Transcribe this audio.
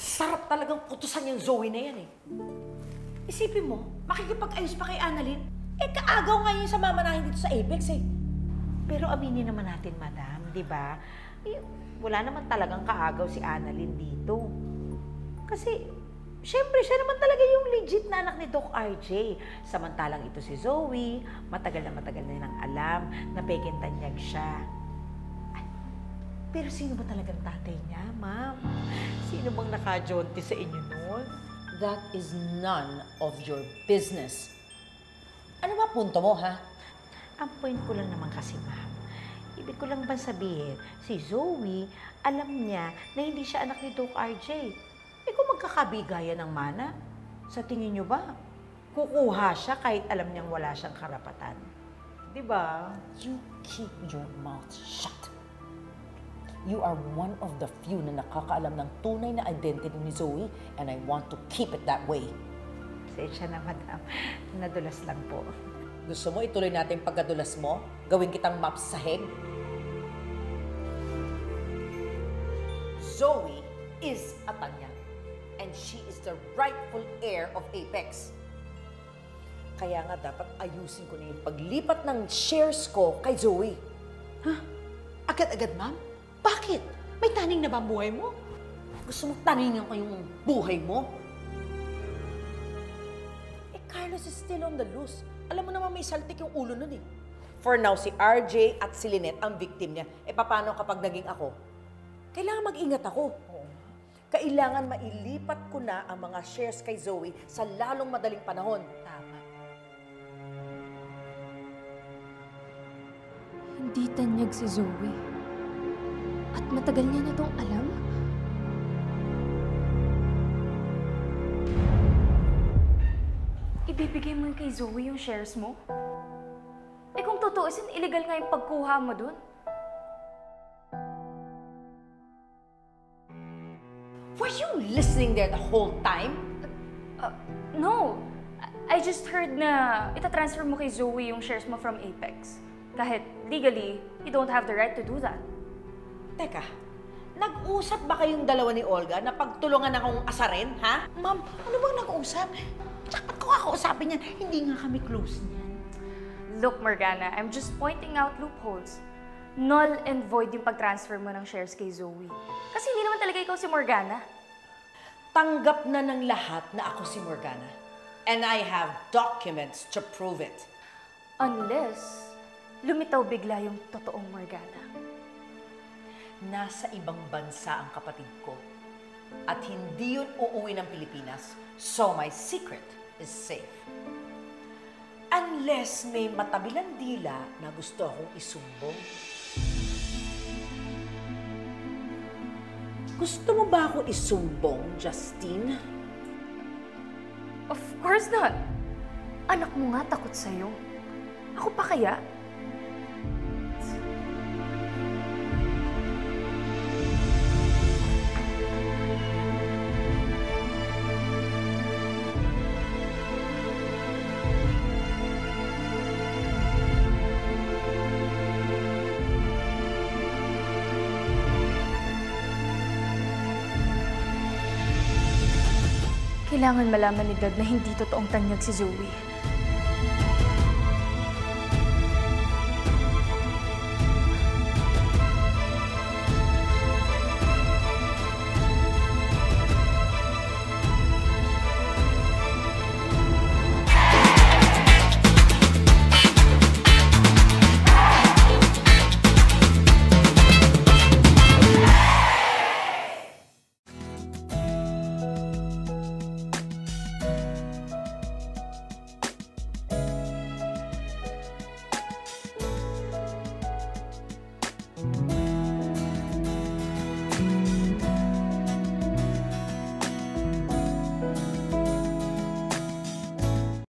Sarap talagang putusan yung Zoe na yan eh. Isipin mo, makikipag-ayos pa kay Annalyn. Eh, kaagaw nga yun sa mamanahin dito sa Apex eh. Pero aminin naman natin, madam, di ba? Eh, wala naman talagang kaagaw si Annalyn dito. Kasi, syempre, siya naman talaga yung legit na anak ni Doc RJ. Samantalang ito si Zoe, matagal na nang alam na pekintanyag siya. Ay, pero sino ba talagang tatay niya, ma'am? Sino bang nakajonti sa inyo nun? That is none of your business. Ano ba punto mo, ha? Ang point ko lang naman kasi, ma'am, ibig ko lang ba sabihin, si Zoe, alam niya na hindi siya anak ni Doc RJ. Eh kung magkakabigayan ng mana, sa tingin niyo ba, kukuha siya kahit alam niyang wala siyang karapatan? Di ba? You keep your mouth shut. You are one of the few na nakakaalam ng tunay na identity ni Zoe, and I want to keep it that way. Pasensya na, madam. Nadulas lang po. Gusto mo ituloy natin yung pagkadulas mo? Gawin kitang maps sa head? Zoe is a tanyag, and she is the rightful heir of Apex. Kaya nga dapat ayusin ko na yung paglipat ng shares ko kay Zoe. Ha? Agad-agad, ma'am? Bakit? May taning na ba ang buhay mo? Gusto mo taningan ko yung buhay mo? Eh, Carlos is still on the loose. Alam mo naman may saltik yung ulo nun eh. For now, si RJ at si Lynette ang victim niya. Eh, paano kapag naging ako? Kailangan mag-ingat ako. Kailangan mailipat ko na ang mga shares kay Zoe sa lalong madaling panahon. Tama. Hindi tanyag si Zoe. At matagal niya na tong alam. Ibibigay mo kay Zoe yung shares mo? Eh kung tutuusin, illegal nga yung pagkuha mo dun. Were you listening there the whole time? No. I just heard na itatransfer mo kay Zoe yung shares mo from Apex. Kahit legally, you don't have the right to do that. Teka, nag-usap ba kayong dalawa ni Olga na pagtulungan akong asarin, ha? Ma'am, ano bang nag-uusap? Dapat ko kakausapin yan. Hindi nga kami close niyan. Look, Morgana, I'm just pointing out loopholes. Null and void yung pag-transfer mo ng shares kay Zoe. Kasi hindi naman talaga ikaw si Morgana. Tanggap na ng lahat na ako si Morgana. And I have documents to prove it. Unless, lumitaw bigla yung totoong Morgana. Nasa ibang bansa ang kapatid ko. At hindi yun uuwi ng Pilipinas. So my secret is safe. Unless may matabilang dila na gusto akong isumbong. Gusto mo ba ako isumbong, Justine? Of course not. Anak mo nga takot sa'yo. Ako pa kaya? Kailangan malaman ni Dad na hindi totoong tanyag si Zoe.